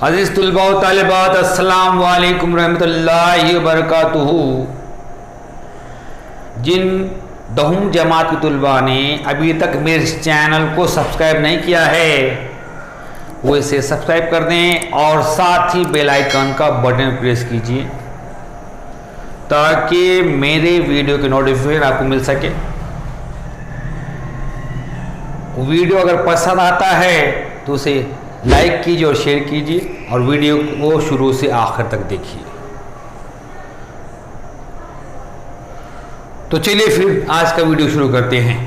अज़ीज़ तुलबा व तालिबात, अस्सलाम वालेकुम रहमतुल्लाहि व बरकातुहू। जिन दहुम जमात के तुलबा ने अभी तक मेरे इस चैनल को सब्सक्राइब नहीं किया है वो इसे सब्सक्राइब कर दें और साथ ही बेल आइकन का बटन प्रेस कीजिए ताकि मेरे वीडियो के नोटिफिकेशन आपको मिल सके। वीडियो अगर पसंद आता है तो उसे लाइक कीजिए और शेयर कीजिए और वीडियो को शुरू से आखिर तक देखिए। तो चलिए फिर आज का वीडियो शुरू करते हैं।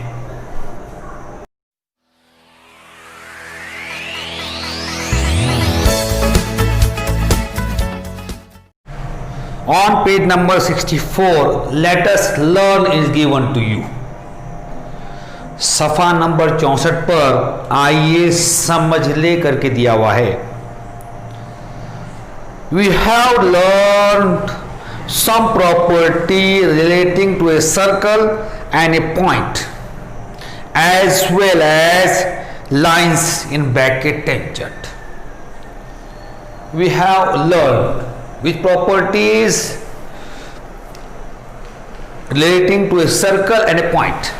On page number 64, let us learn is given to you. सफ़ा नंबर 64 पर आइए समझ ले करके दिया हुआ है। We have learned some property relating to a circle and a point as well as lines in bracket tangent. We have learned which properties relating to a circle and a point.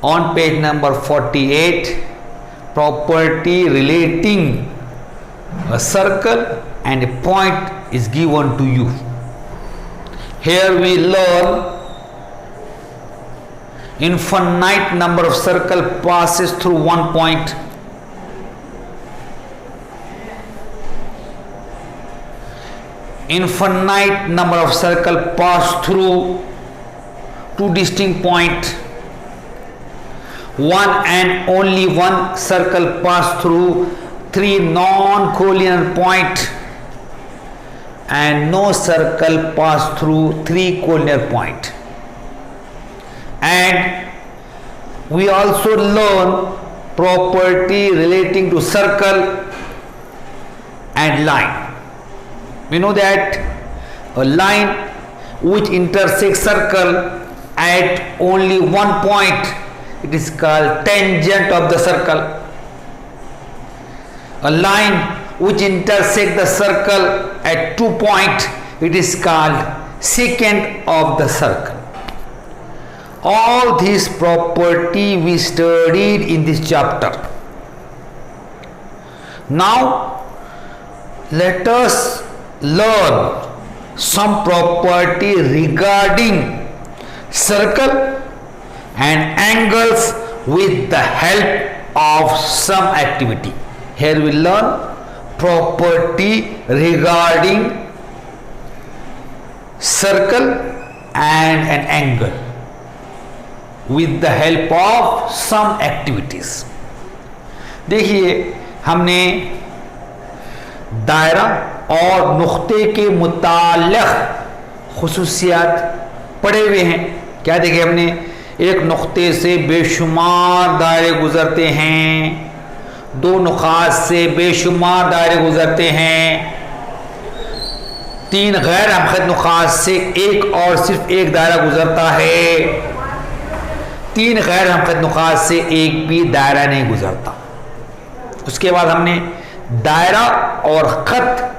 On page number 48, property relating a circle and a point is given to you. Here we learn infinite number of circle passes through one point. Infinite number of circle pass through two distinct points. One and only one circle pass through three non-collinear points and no circle pass through three collinear points. And we also learn property relating to circle and line. We know that a line which intersects circle at only one point, it is called tangent of the circle. A line which intersects the circle at 2 points, it is called secant of the circle. All these property we studied in this chapter. Now let us learn some property regarding circle and angles with the help of some activity. Here we learn property regarding circle and an angle with the help of some activities. देखिए हमने दायरा और नुक्ते के मुताल्लिक़ खुसूसियात पढ़े हुए हैं। क्या देखे हमने, एक नुक्ते से बेशुमार दायरे गुजरते हैं, दो नुकात से बेशुमार दायरे गुजरते हैं, तीन गैर हमखत नुकात से एक और सिर्फ एक दायरा गुजरता है, तीन गैर हमखत नुकात से एक भी दायरा नहीं गुजरता। उसके बाद हमने दायरा और खत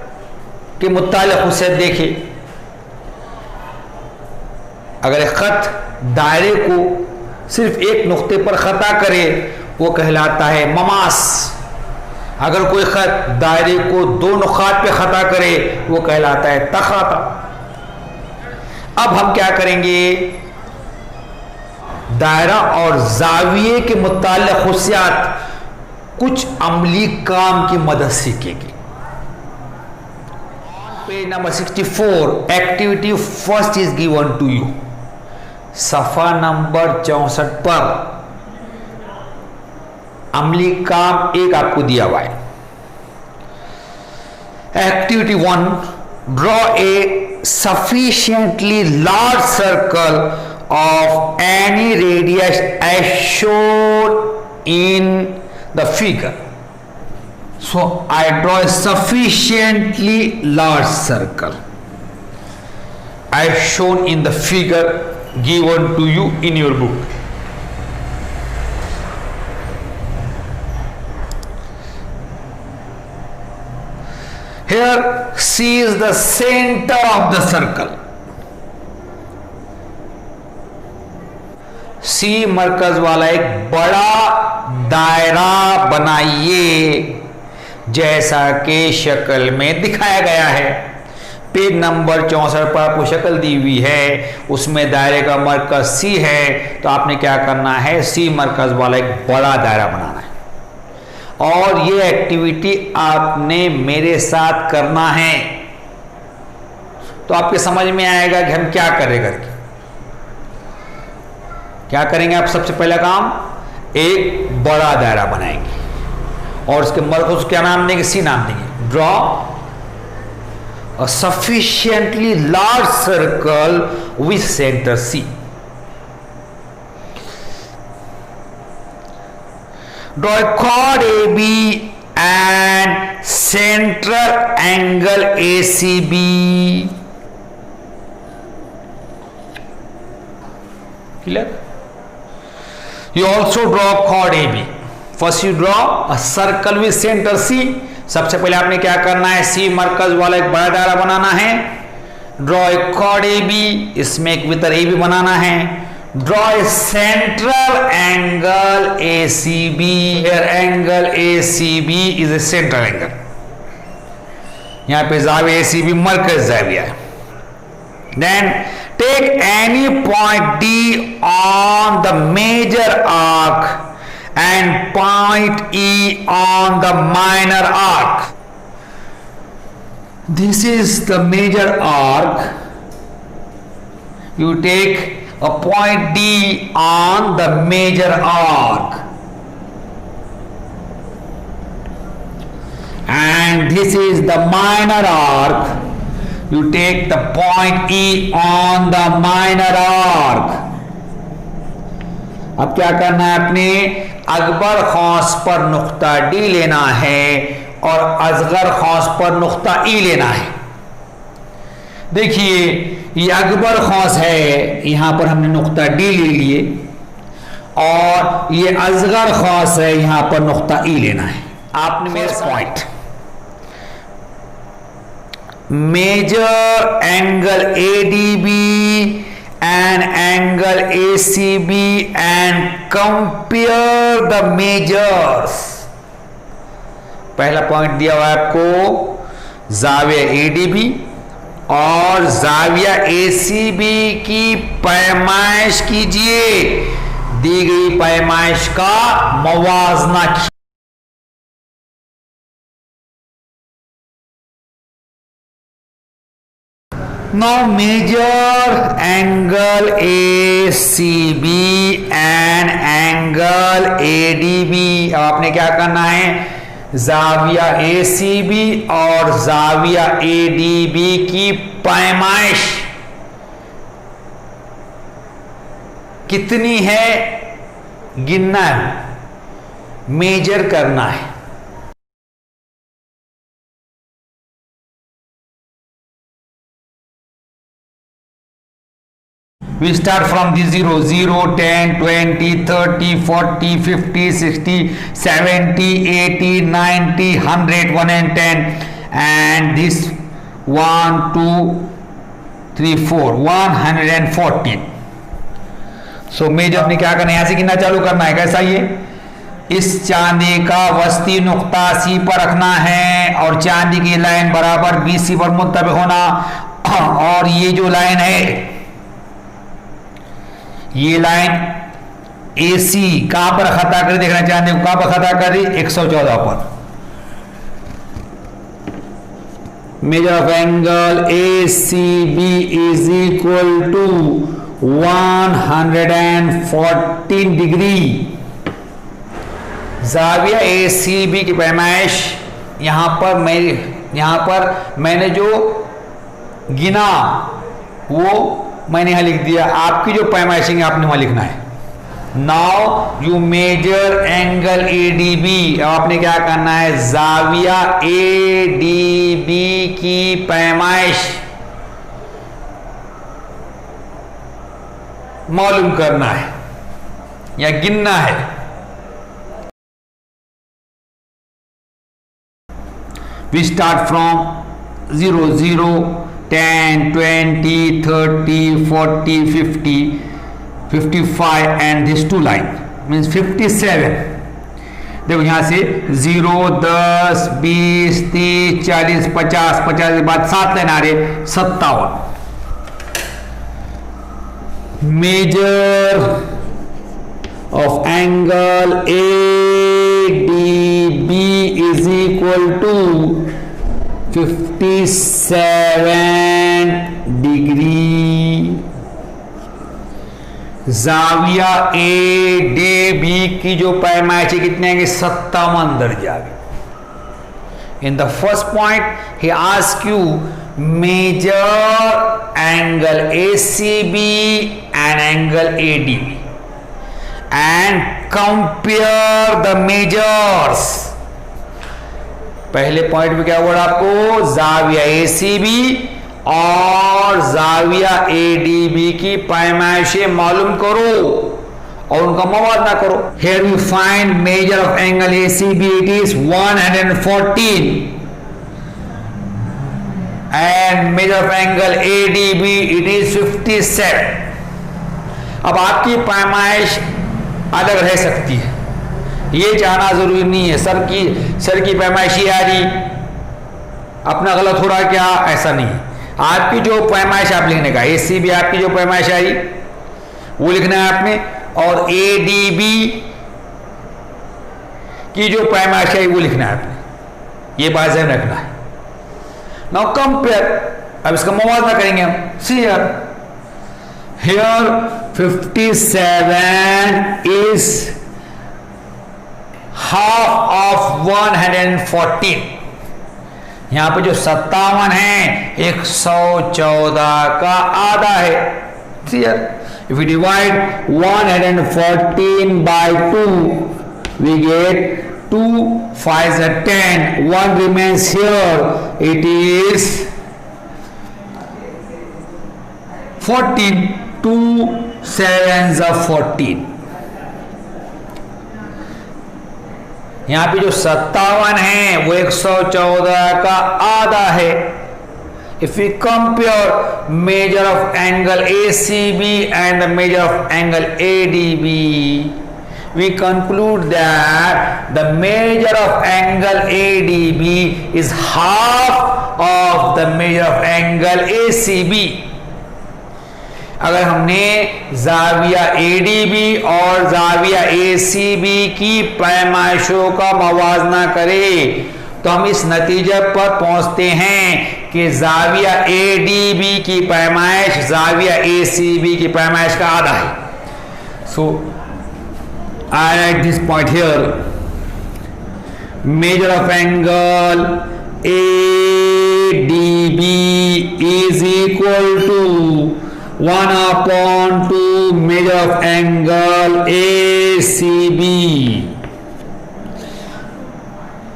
के मुताल्लिक़ खुसूसियत देखे। अगर एक खत दायरे को सिर्फ एक नुक्ते पर खता करे वो कहलाता है ममास। अगर कोई खत दायरे को दो नुकात पे खता करे वो कहलाता है तखाता। अब हम क्या करेंगे, दायरा और जाविये के मुताल्लिक़ खुसूसियात कुछ अमली काम की मदद सीखेंगे। Page number 64, activity first is given to you. सफ़ा नंबर 64 पर अमली काम एक आपको दिया हुआ है। Activity 1, draw a sufficiently large circle of any radius as shown in the figure. So I draw a sufficiently large circle as shown in the figure given to you in your book. Here C is the center of the circle. C मरकज वाला एक बड़ा दायरा बनाइए जैसा कि शक्ल में दिखाया गया है। पेज नंबर 64 पर आपको शक्ल दी हुई है, उसमें दायरे का मरकज C है, तो आपने क्या करना है, C मरकज वाला एक बड़ा दायरा बनाना है और ये एक्टिविटी आपने मेरे साथ करना है। तो आपके समझ में आएगा कि हम क्या करें करके। क्या करेंगे आप? सबसे पहला काम, एक बड़ा दायरा बनाएंगे और उसके मरकज क्या नाम देंगे? C नाम देंगे। Draw a sufficiently large circle with center C. Draw a chord AB and central angle ACB. Clear? You also draw chord AB. First you draw a circle with center C. सबसे पहले आपने क्या करना है? C मरकज वाला एक बड़ा दायरा बनाना है। ड्रॉ ए chord AB, इसमें एक वितर AB बनाना है। Draw a central angle ACB। Here angle ACB is a central angle. यहाँ पे जाविया ACB मरकज जाविया है। Then take any point D on the major arc and point E on the minor arc. This is the major arc. You take a point D on the major arc, and this is the minor arc. You take the point E on the minor arc. अब क्या करना है? अपने अकबर खौस पर नुक्ता D लेना है और असगर खौस पर नुक्ता E लेना है। देखिए ये अकबर खौस है, यहां पर हमने नुक्ता D ले लिए और ये असगर खौस है, यहां पर नुक्ता E लेना है। आपने मेरे point measure angle ADB and angle ACB and compare the measures. पहला पॉइंट दिया हुआ है आपको जाविया ADB और जाविया ACB की पैमाइश कीजिए। दी गई पैमाइश का मवाजना कीजिए। Now measure angle ACB and angle ADB. अब आपने क्या करना है? जाविया ACB और जाविया ADB की पैमाइश कितनी है गिनना है, मेजर करना है। We start from the 0, 0, 10, 20, 30, 40, 50, 60, 70, 80, 90, 100, 110 and this 1, 2, 3, 4, 114. So major अपने क्या करना है? यहाँ से गिनना चालू करना है। कैसा? ये इस चांदी का वस्ती नुक्ता C पर रखना है और चांदी की लाइन बराबर BC पर मुत्तबे होना, और ये जो लाइन है, ये लाइन AC कहां पर खता करी? देखना चाहते हैं कहां पर खता करी? 114 पर। Measure of angle ACB is equal to 114 degree. जाविया ACB की पैमाइश यहां पर मैंने जो गिना वो मैंने यहां लिख दिया। आपकी जो पैमाइशिंग आपने वहां लिखना है। Now you measure angle ADB। आपने क्या करना है? जाविया ADB की पैमाइश मालूम करना है या गिनना है। We start from 0 0 10 20 30 40 50 55 and this two line means 57। देखो यहां से 0 10 20 30 40 50 50 के बाद 7 लाइन आ रही 57। Measure of angle ADB is equal to 57 degree. जाविया ADB की जो पैमाइश है कितने आएंगे 57 दर्जे आ गए। In the first point he ask you measure angle ACB and angle ADB and compare the measures। पहले पॉइंट में क्या हुआ आपको, जाविया ACB और जाविया ADB की पैमाइशें मालूम करो और उनका मुवाजना करो। Here we find measure of angle ACB, it is 114 and measure of angle ADB it is 57। अब आपकी पैमाइश अलग रह सकती है, ये जानना जरूरी नहीं है सर की पैमाइश ये आ रही अपना गलत हो रहा क्या, ऐसा नहीं है। आपकी जो पैमाइश आप लिखने का ACB आपकी जो पैमाइश आई वो लिखना है आपने और ADB की जो पैमाइश आई वो लिखना है आपने, ये बात ध्यान रखना है। नाउ कंपेयर, अब इसका मुवाजना करेंगे हम। सी here 57 is half of 114। यहां पे जो 57 है 114 का आधा है। if we divide 114 by 2 we get 2 5 are 10, 1 remains here, it is 14, 2 7s are 14। यहां पे जो 57 है वो 114 का आधा है। If we compare measure of angle ACB and the measure of angle ADB we conclude that the measure of angle ADB is half of the measure of angle ACB। अगर हमने जाविया ADB और जाविया ACB की पैमाइशों का मवाजना करें तो हम इस नतीजे पर पहुंचते हैं कि जाविया ADB की पैमाइश जाविया ACB की पैमाइश का आधा है। So I write this point here, measure of angle ADB is equal to 1/2 measure of angle ACB।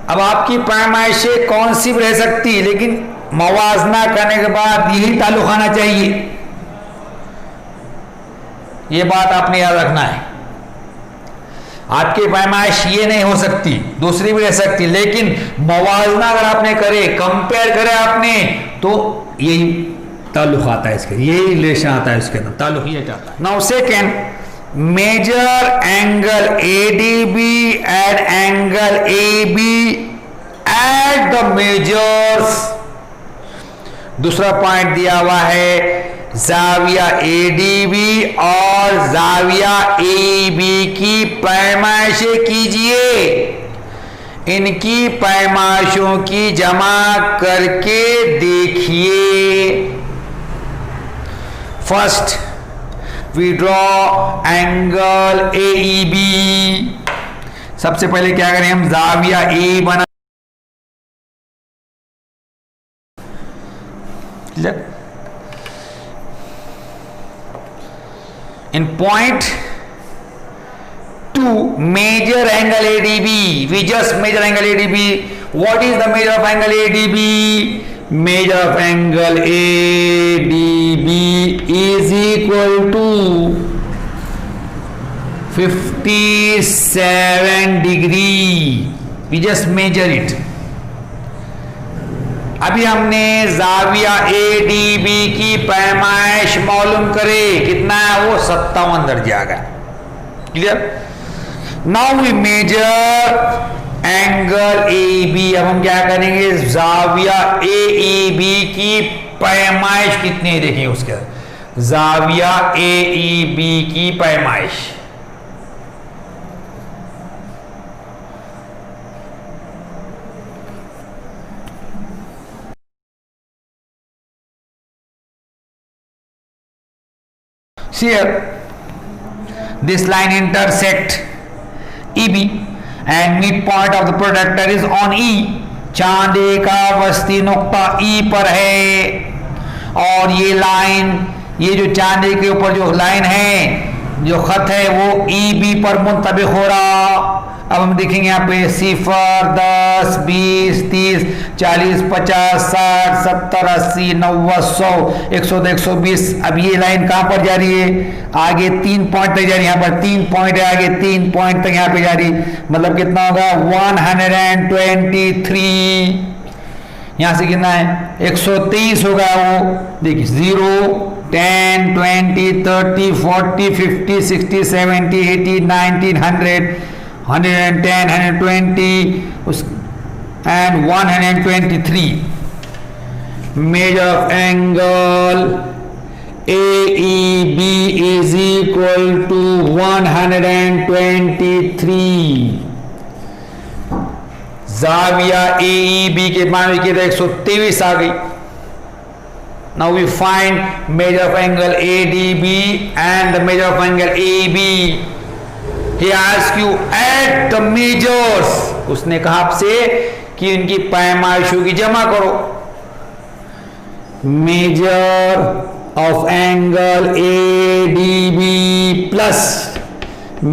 अब आपकी पैमाइशें कौन सी भी रह सकती है लेकिन मवाजना करने के बाद यही ताल्लुक आना चाहिए, ये बात आपने याद रखना है। आपकी पैमाइश ये नहीं हो सकती, दूसरी भी रह सकती, लेकिन मवाजना अगर आपने करे, कंपेयर करे आपने, तो यही ताल्लुक आता है इसके, यही रिलेशन आता है इसके अंदर, ताल्लुक ये आता है। Now second, measure angle ADB and angle AB at the measures. दूसरा पॉइंट दिया हुआ है जाविया ADB और जाविया AB की पैमाइशें कीजिए, इनकी पैमाइशों की जमा करके देखिए। First we draw angle AEB। सबसे पहले क्या करें हम, जाविया A बना, in point two measure angle ADB, we just measure angle ADB. What is the measure of angle ADB? Measure of angle ADB is equal to 57 degree. We just measure it. अभी हमने जाविया ADB की पैमाइश मालूम करे, कितना है वो 57 दर्जे आ गया। Clear? Now we measure angle AB। अब हम क्या करेंगे, जाविया AEB की पैमाइश कितनी देखेंगे उसके अंदर, जाविया AEB की पैमाइश। Here this line intersect EB and midpoint of the protractor is on E। Chande का वस्ती नुक्ता E पर है, और ये लाइन, ये जो चांदे के ऊपर जो लाइन है, जो खत है, वो EB पर मुंतबिक हो रहा। अब हम देखेंगे यहाँ पे 0, 10, 20, 30, 40, 50, 60, 70, 80, 90, 100, 100, 120। अब ये लाइन कहाँ पर जा रही है, आगे 3 पॉइंट तक जा रही है। यहाँ पर 3 पॉइंट है, आगे 3 पॉइंट तक यहाँ पे जा रही, मतलब कितना होगा 123। यहाँ से कितना है 123 होगा। वो देखिए 0, 10, 20, 30, 40, 50, 60, 70, 80, 90, 100, 110, 120 and 123। Measure of angle AEB is equal to 123। जाविया AEB के मान की 123 आ गई। Now we find measure of angle ADB and the measure of angle AEB। He asked you add the measures। उसने कहा आपसे कि इनकी पैमाइशों की जमा करो। Measure of angle ADB plus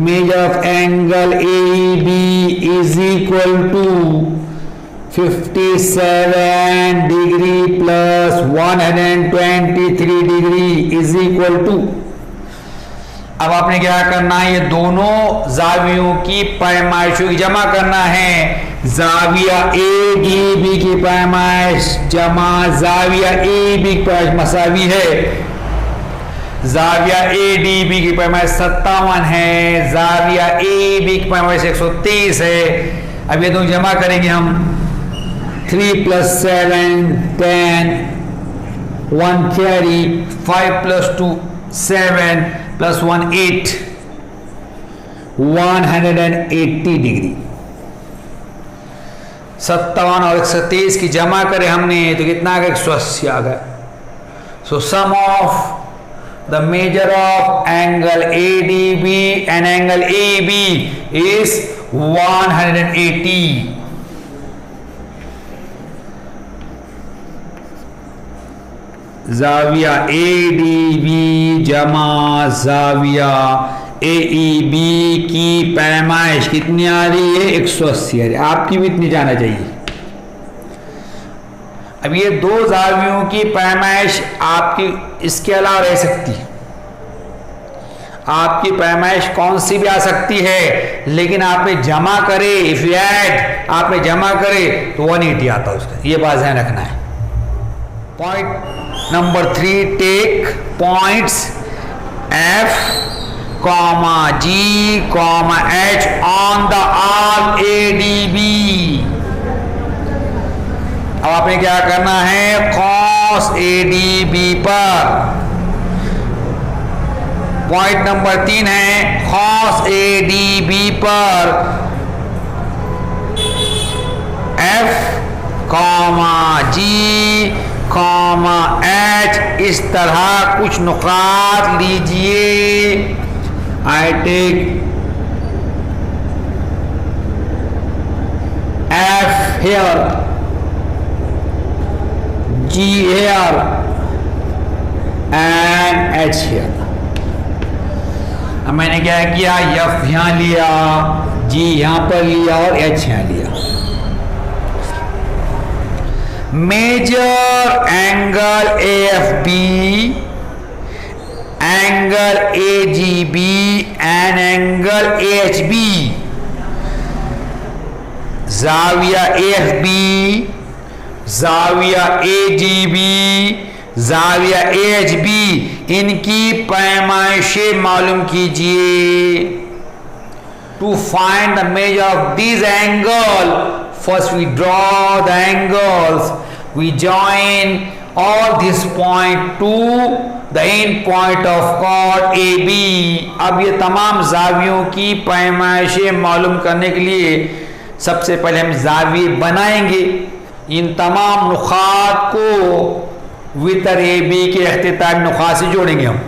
measure of angle AEB is equal to 57 degree plus 123 degree is equal to। अब आपने क्या करना है, ये दोनों जावियों की पैमाइशों की जमा करना है। जाविया ADB की पैमाइश जमा जाविया AEB की पैमाइश मसावी है। जाविया ADB की पैमाइश 57 है, जाविया AEB की पैमाइश 130 है। अब ये दोनों जमा करेंगे हम। 3 + 7 10, 130, 5 + 2 7 + 1 8, 180 डिग्री। 57 और 130 की जमा करें हमने तो कितना आ गया, 180 आ गया। सो सम of the measure of angle ADB and angle AB is 180। जाविया ADB जमा जाविया AEB की पैमाइश कितनी आ रही है, 180 आ रही है। आपकी भी इतनी जाना चाहिए। अब ये दो जावियों की पैमाइश आपकी इसके अलावा रह सकती है। आपकी पैमाइश कौन सी भी आ सकती है, लेकिन आपने जमा करे, इफ यू ऐड आपने जमा करे तो 180 आता है उसका। ये बात ध्यान रखना है। Point number 3, take points F, G, H on the arc ADB। अब आपने क्या करना है, cos ADB पर पॉइंट नंबर 3 है, cos ADB पर F, G, H इस तरह कुछ नुकात लीजिए। I take F here, G here and H here। अब मैंने क्या किया, F यहाँ लिया, G यहाँ पर लिया और H यहाँ लिया। Measure angle AFB, angle AGB and angle AHB। जाविया AFB, जाविया AGB, जाविया AHB, इनकी पैमाइशें मालूम कीजिए। To find the measure of this angle, first we draw the angles, we join all this point to the end point of chord AB। अब ये तमाम जावियों की पैमाइशें मालूम करने के लिए सबसे पहले हम जाविये बनाएंगे। इन तमाम नुकात को वितर AB के इख्तितामी नुकात से जोड़ेंगे हम।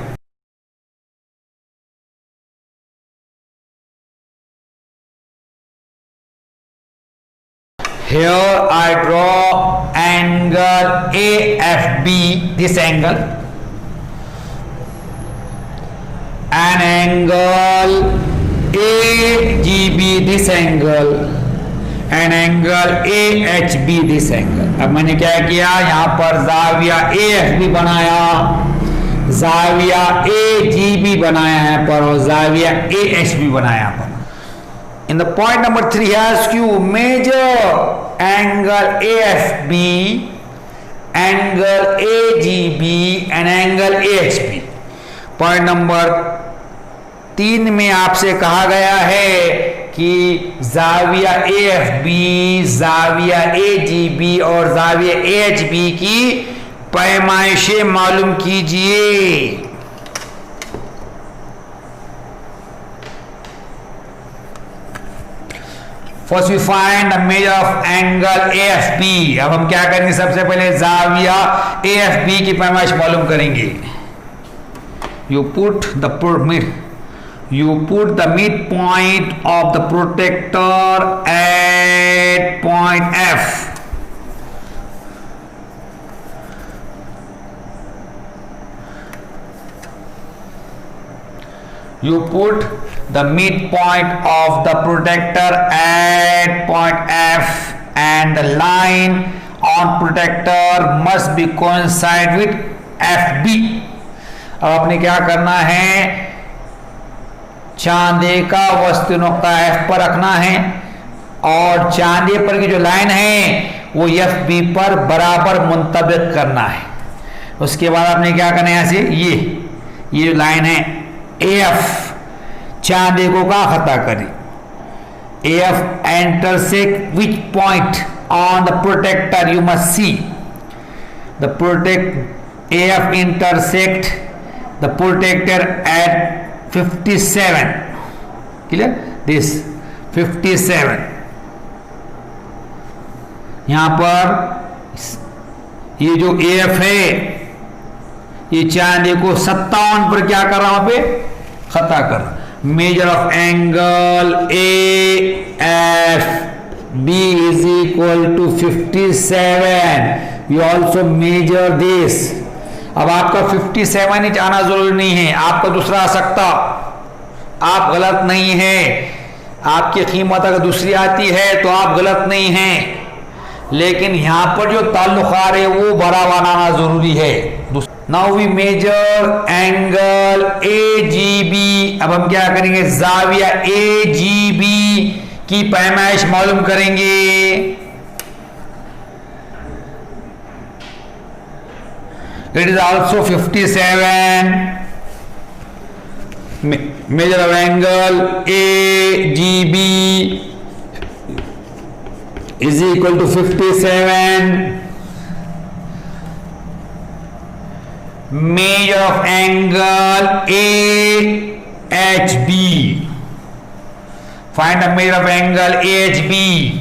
Here I draw angle AFB, this angle, and angle AGB, this angle, and angle AHB, this angle। अब मैंने क्या किया, यहाँ पर जाविया AFB बनाया, जाविया AGB बनाया है पर, और जाविया AHB बनाया पर। In the point number 3 he asks you measure angle AFB, angle AGB and angle AHB। Point number 3 में आपसे कहा गया है कि जाविया AFB, जाविया AGB और जाविया AHB की पैमाइशें मालूम कीजिए। First we find the measure of angle AFB। अब हम क्या करेंगे, सबसे पहले जाविया AFB की पैमाइश मालूम करेंगे। You put the mid point of the protector at point F। You put the midpoint of the protector at point F and the line on protector must be coincide with FB। अब आपने क्या करना है, चांदे का वस्तु नुक्ता F पर रखना है और चांदे पर की जो लाइन है वो FB पर बराबर मुंतबिक करना है। उसके बाद आपने क्या करना है, यहाँ से ये जो लाइन है AF, चांदे को का खता करें, AF intersect which point on the protector, you must see the AF intersect the protector at 57, clear, this 57। यहां पर ये जो AF है ये चांदे को 57 पर क्या कर रहा हूं पे, खता कर। Major of angle AFB is equal to 57। You also measure this. अब आपका 57 इंच आना जरूरी नहीं है, आपका दूसरा आ सकता, आप गलत नहीं है। आपकी कीमत अगर दूसरी आती है तो आप गलत नहीं हैं, लेकिन यहां पर जो ताल्लुकार है वो बराबर आना जरूरी है। Now we measure angle AGB। अब हम क्या करेंगे, जाविया AGB की पैमाइश मालूम करेंगे। It is also 57। Major of angle AGB is equal to 57। measure of angle AHB, find the measure of angle AHB।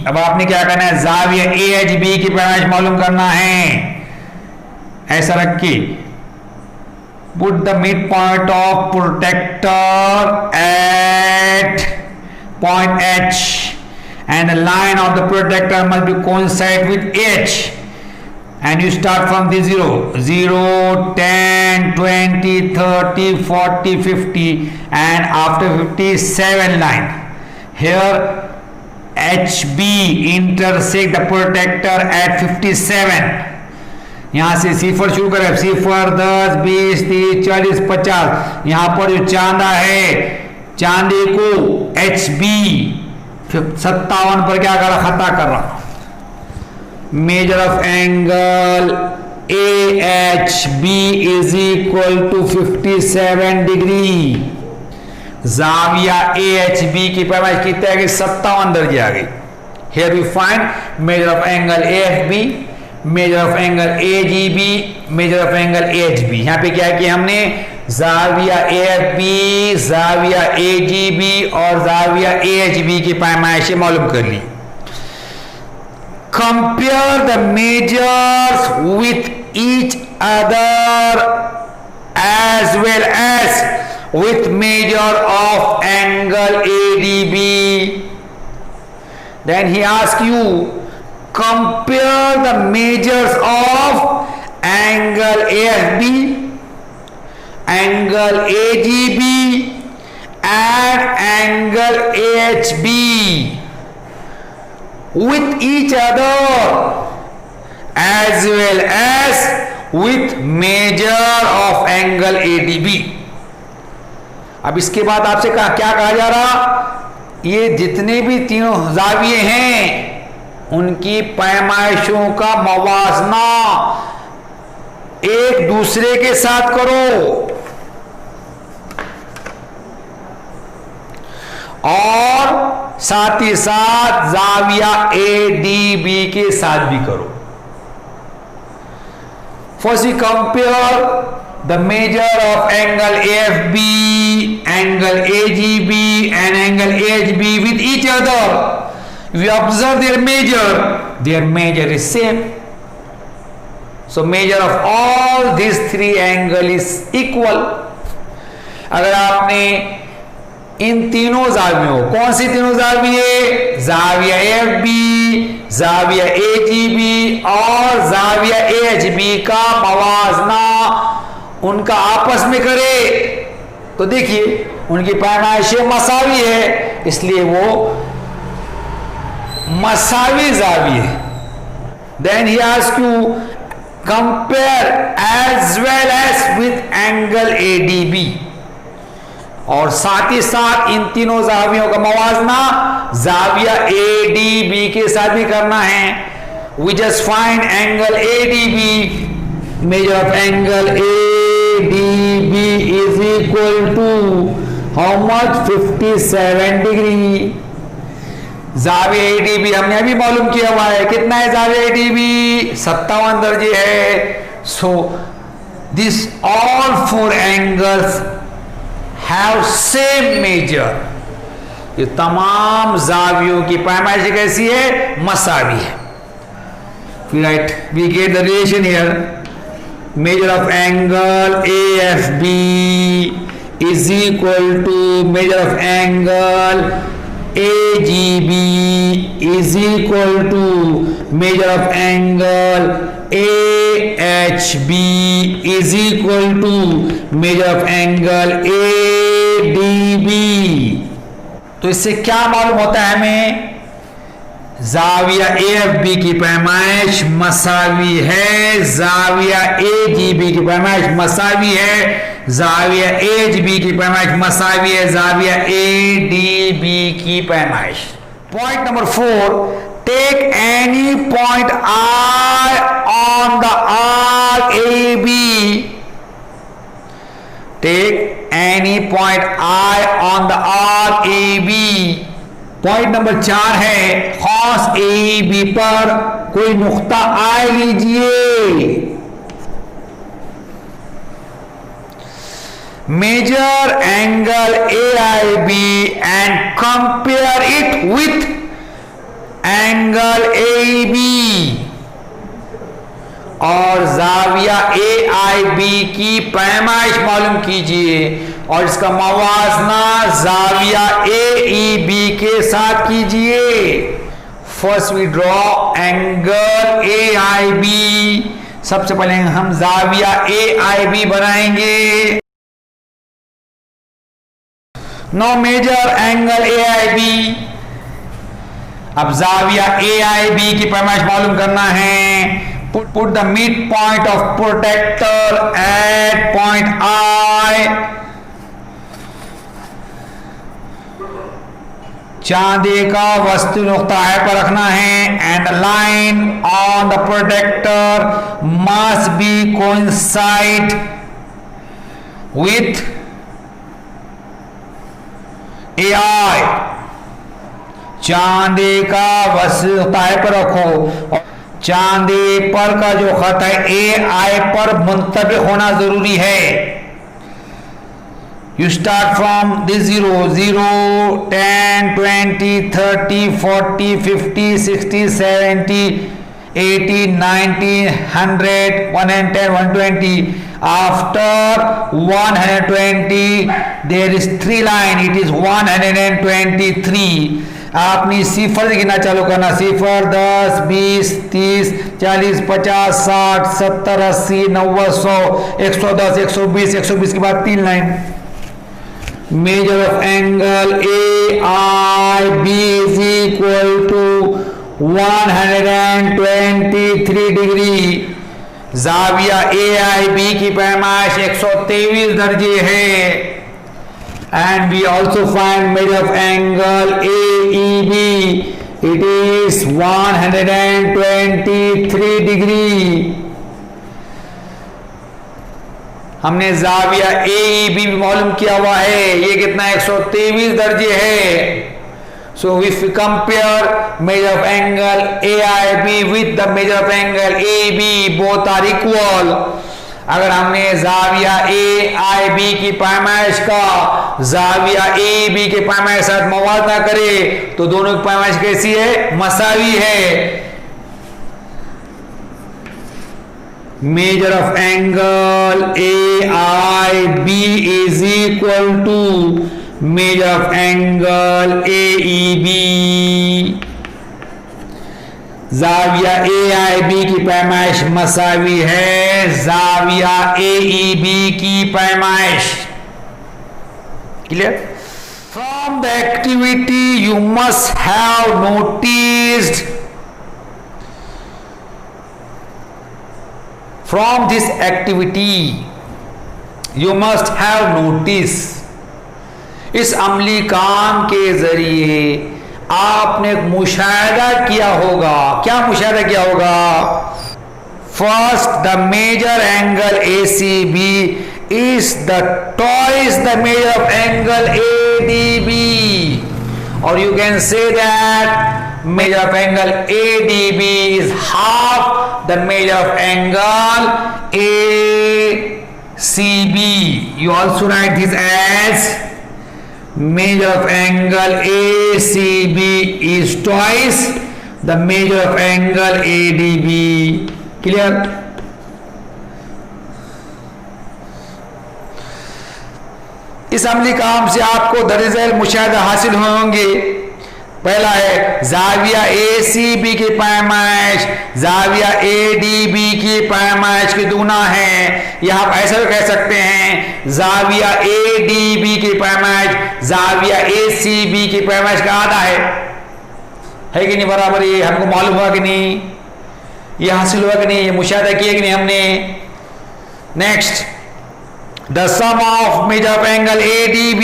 अब आपने क्या करना है, जाविया AHB की पैमाइश मालूम करना है। ऐसा रख के put the midpoint of protector at point H and the line of the protector must be coincide with H, and you start from the 0, 10, 20, 30, 40, 50 and after 57 line here HB intersect the protector at 57। यहां से सिफर शुरू करें, सिफर 10, 20, 30, 40, 50। यहां पर जो चांदा है, चांदे को HB 57 पर क्या कर रहा, खता कर रहा। Measure of angle AHB is equal to 57 degree. जाविया AHB की पैमाइश कितने आ गई? 57 दर्जे आ गई। Here we find measure of angle AFB, measure of angle AGB, measure of angle AHB। यहाँ पे क्या किया हमने? जाविया AFB, जाविया AGB और जाविया AHB की पैमाइशें मालूम कर ली। Compare the measures with each other as well as with measure of angle ADB। Then he asks you, compare the measures of angle AFB, angle AGB and angle AHB with each other as well as with measure of angle ADB। अब इसके बाद आपसे क्या कहा जा रहा? ये जितने भी तीनों जाविये हैं उनकी पैमाइशों का मवाजना एक दूसरे के साथ करो और साथ ही साथ जाविया ADB के साथ भी करो। First we compare the measure of angle AFB, angle AGB and angle AHB with each other. We observe their measure is same. So measure of all these three angles is equal। अगर आपने इन तीनों जावियों, कौन सी तीनों जाविये? जाविया AFB, जाविया AGB और जाविया AHB का मवाजना उनका आपस में करे तो देखिए उनकी पैमाइशें मसावी है, इसलिए वो मसावी जाविये है। Then he asks you compare as well as with angle ADB और साथ ही साथ इन तीनों जावियों का मवाजना जाविया ADB के साथ भी करना है। We just find angle ADB, measure of angle ADB is equal to how much? 57 degree. जाविया ADB हमने अभी मालूम किया हुआ है, कितना है जाविया ADB? 57 दर्जे है। So this all four angles have same measure। ये तमाम जावियों की पैमाइश कैसी है? मसावी है। We get the relation here। Measure of angle AFB is equal to measure of angle AGB is equal to measure of angle AHB is equal to measure of angle ADB। तो इससे क्या मालूम होता है हमें? जाविया AFB की पैमाइश मसावी है, जाविया AGB की पैमाइश मसावी है, जाविया AHB की पैमाइश मसावी है, जाविया ADB की पैमाइश। Point number 4, take any point I on the arc AB। Take any point I on the arc AB। Point number 4 है कॉस AB पर कोई नुक्ता I लीजिए। Measure angle AIB and compare it with angle AEB और जाविया AIB की पैमाइश मालूम कीजिए और इसका मवाजना जाविया AEB के साथ कीजिए। First we draw angle AIB। सबसे पहले हम जाविया AIB बनाएंगे। Now measure angle AIB। अब जाविया AIB की पैमाइश मालूम करना है। Put the midpoint of protector at point I। चांदी का वस्तु नुक्ता है पर रखना है and line on the protector must be coincide with A I. चांदी का वस्तु नुक्ता है पर रखो, चांदी पर का जो खत है ए आई पर मुंतबिक होना जरूरी है। You start from this 0, 0, 10, 20, 30, 40, 50, 60, 70, 80, 90, 100, 110, 120. After 120, there is 3 line. It is 123. आपने सिफर गिनना चालू करना, सिफर 10, 20, 30, 40, 50, 60, 70, 80, 90, 100, 110, 120, 120 के बाद 3 line. Measure of angle AIB is equal to 123 degree. जाविया AIB की पैमाइश 123 दर्जे है। And we also find measure of angle AEB, it is 123 degree. हमने जाविया AEB भी मालूम किया हुआ है, ये कितना 123 दर्जे है। So if you compare measure of angle AIB with the measure of angle AEB, both are equal. अगर हमने जाविया AIB की पैमाइश का जाविया AEB के पैमाइश के साथ मुवाजना करे तो दोनों की पैमाइश कैसी है? मसावी है। Measure of angle AIB is equal to measure of angle AEB। जाविया AIB की पैमाइश मसावी है जाविया AEB की पैमाइश। Clear? From the activity you must have noticed, from this activity you must have noticed, इस अमली काम के जरिए आपने एक मुशाहिदा किया होगा। क्या मुशाहिदा किया होगा? First, the measure angle ACB is the twice the measure of angle ADB, or you can say that measure of angle ADB is half the measure of angle ACB. You also write this as measure of angle ACB is twice the measure of angle ADB. Clear? इस अमली काम से आपको दर्जे मुशाहिदा हासिल होंगे। पहला है जाविया ACB की पैमाइश जाविया ADB की पैमाइश की दूना है, या आप ऐसा भी कह सकते हैं जाविया ADB की पैमाइश जाविया ACB की पैमाइश का आधा है कि नहीं बराबर? ये हमको मालूम हुआ कि नहीं? ये हासिल हुआ कि नहीं? ये मुशाहिदा किया कि नहीं हमने? Next, the sum of measure of angle ADB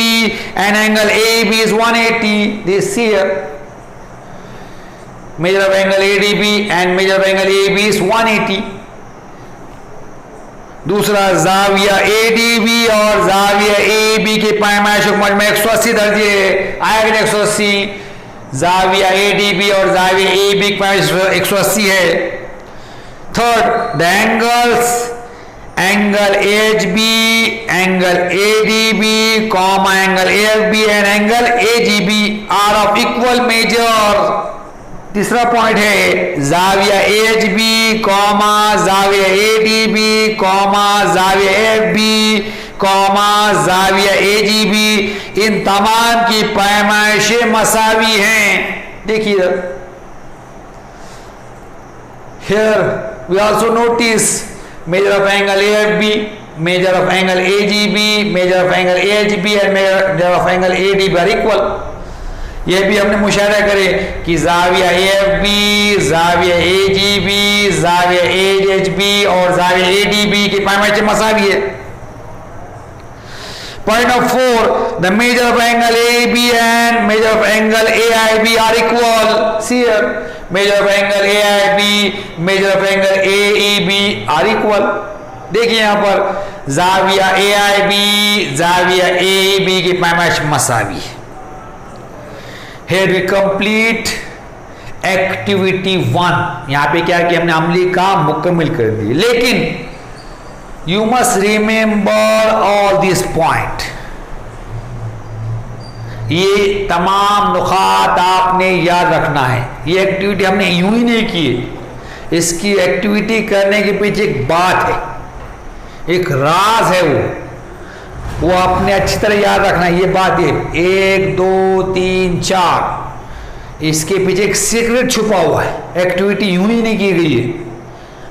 and angle AEB is 180. This here, measure of angle ADB and measure of angle AEB is 180. दूसरा, जाविया ADB और जाविया AEB की पैमाइश में 180 दर्जे आएगा। 180 जाविया ADB और जाविया AEB की पैमाइश 180 है। Third, the angles angle AHB, angle ADB, angle AFB and angle AGB are of equal measure. तीसरा पॉइंट है जाविया AHB, जाविया ADB, जाविया AFB, जाविया AGB, इन तमाम की पैमाइशें मसावी हैं। देखिए, here we also notice measure of angle AFB, measure of angle AGB, measure of angle AHB and measure of angle ADB are equal. ये भी हमने मुशाहिदा करे कि जाविया AFB, जाविया AGB, जाविया AHB और जाविया ADB की पैमाइश मसावी है। Point of 4, the measure of angle AB and measure of angle AIB are equal. See here, measure of angle AIB, measure of angle AEB are equal. देखिए यहाँ पर जाविया AIB, जाविया AEB की पैमाइश मसावी है. Here we complete activity 1. यहाँ पे क्या किया हमने, अमली काम मुकम्मल कर दी. लेकिन you must remember all these point. ये तमाम नुकात आपने याद रखना है. ये एक्टिविटी हमने यूं ही नहीं की, इसकी एक्टिविटी करने के पीछे एक बात है, एक राज है, वो आपने अच्छी तरह याद रखना है. ये बात है 1 2 3 4, इसके पीछे एक सीक्रेट छुपा हुआ है. एक्टिविटी यूं ही नहीं की गई है,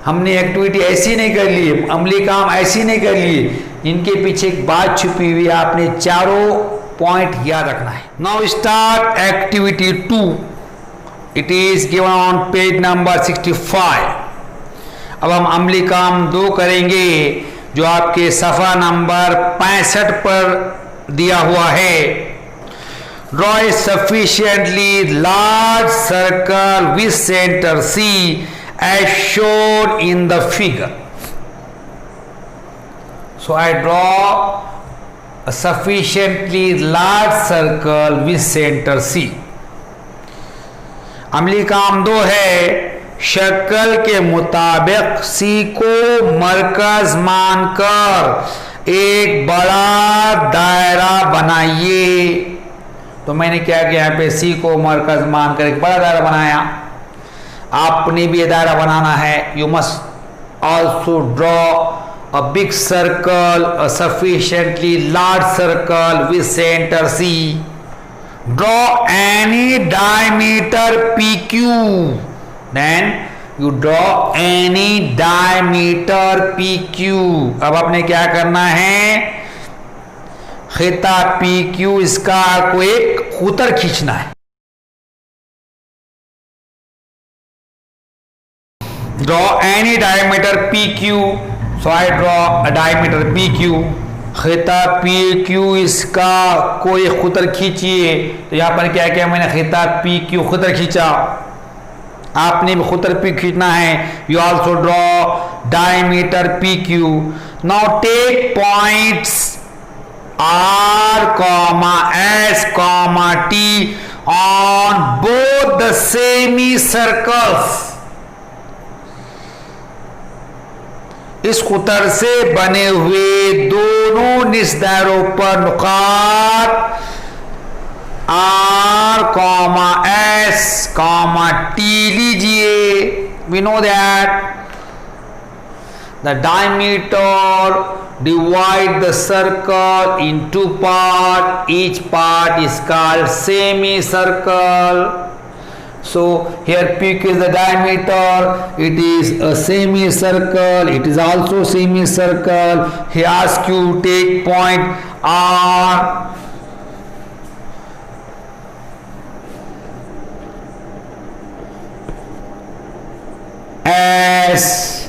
हमने एक्टिविटी ऐसी नहीं कर ली, अमली काम ऐसी नहीं कर लिए. इनके पीछे एक बात छुपी हुई है, आपने चारों पॉइंट याद रखना है. Now start activity 2. It is given on page number 65. अब हम अमली काम 2 करेंगे जो आपके सफ़ा नंबर 65 पर दिया हुआ है. Draw a sufficiently large circle with centre C as shown in the figure. So I draw a sufficiently large circle with center C. अमली काम 2 है, शक्ल के मुताबिक C को मरकज मानकर एक बड़ा दायरा बनाइए. तो मैंने क्या किया, यहाँ पे C को मरकज मानकर एक बड़ा दायरा बनाया. आपने भी ये दायरा बनाना है. You must also draw a big circle, a sufficiently large circle with centre C. Draw any diameter PQ. Then you draw any diameter PQ. अब आपने क्या करना है, खिता PQ इसका आपको एक खूतर खींचना है. Draw any diameter PQ. So I draw a diameter PQ. खिता PQ इसका कोई खुतर खींचिए. तो यहाँ पर क्या किया मैंने, खिता PQ खुतर खींचा. आपने भी खुतर PQ खींचना है. You also draw diameter PQ. Now take points R, S, T on both the semicircles. इस कुतर से बने हुए दोनों निस्दारों पर नुकात R, S, T लीजिए. We know that the diameter divide the circle in 2 parts. Each part is called semicircle. So here PQ is the diameter, it is a semicircle, it is also semicircle. He asks you to take point R, S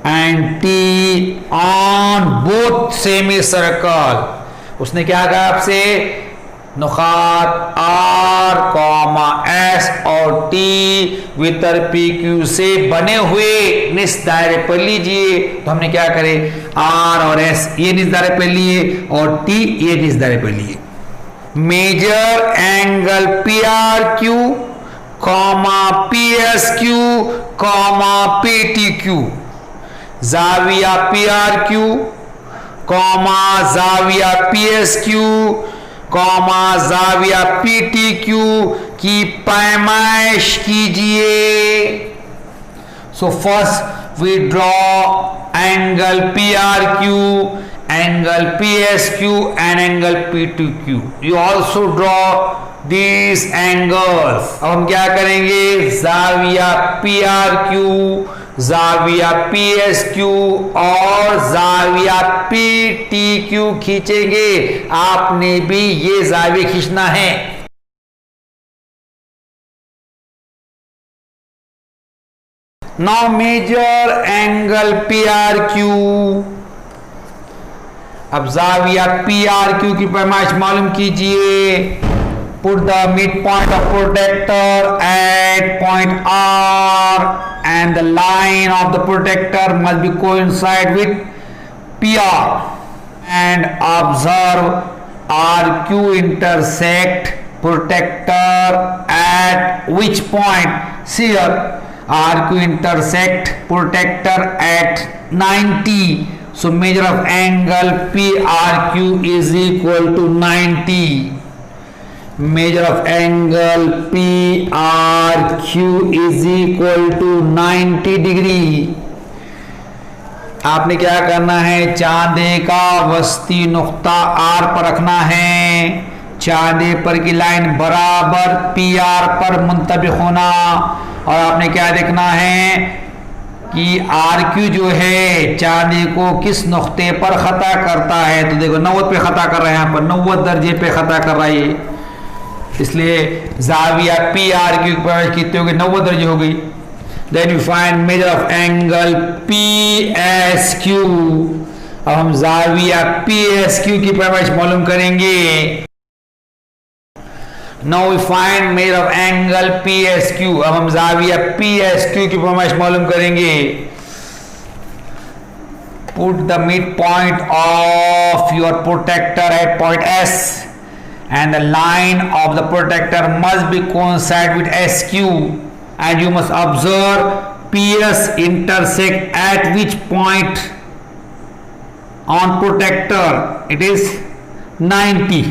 and T on both semicircle. उसने क्या कहा आपसे, नुकात R, S और T वितर PQ से बने हुए निस दायरे पर लीजिए. तो हमने क्या करें, R और S ये निस दायरे पर लिए और T ये निस दायरे पर लिए. Measure angle PRQ, PSQ, PTQ. जाविया PRQ, जाविया PSQ, जाविया PTQ की पैमाइश कीजिए. So first we draw angle PRQ, angle PSQ and angle P2Q. You also draw these angles. अब हम क्या करेंगे, जाविया PRQ, जाविया PSQ और जाविया PTQ खींचेंगे. आपने भी ये जाविया खींचना है. Now measure angle PRQ. अब जाविया पी आर क्यू की पैमाइश मालूम कीजिए। Put the mid point of protector at point R and the line of the protector must be coincide with P R and observe R Q intersect protector at which point. See here RQ intersect protector at 90. So measure of angle PRQ is equal to 90. Measure of angle PRQ is equal to 90 degree. आपने क्या करना है, चांदे का वस्ती नुक्ता R पर रखना है। चांदे पर की लाइन बराबर PR पर मुंतबिक होना। और आपने क्या देखना है कि RQ जो है चांदी को किस नुक्ते पर खता करता है। तो देखो 90 पे खता कर रहा है, यहाँ पर 90 दर्जे पे खता कर रहा है, इसलिए जाविया PRQ कितने हो गए, 90 दर्जे हो गई। Then you find measure of angle PSQ। अब हम जाविया PSQ की पैमाइश मालूम करेंगे। Now we find measure of angle PSQ। अब हम जाविया PSQ की पैमाइश मालूम करेंगे। Put the midpoint of your protector at point S and the line of the protector must be coincide with SQ and you must observe PS intersect at which point on protector, it is 90.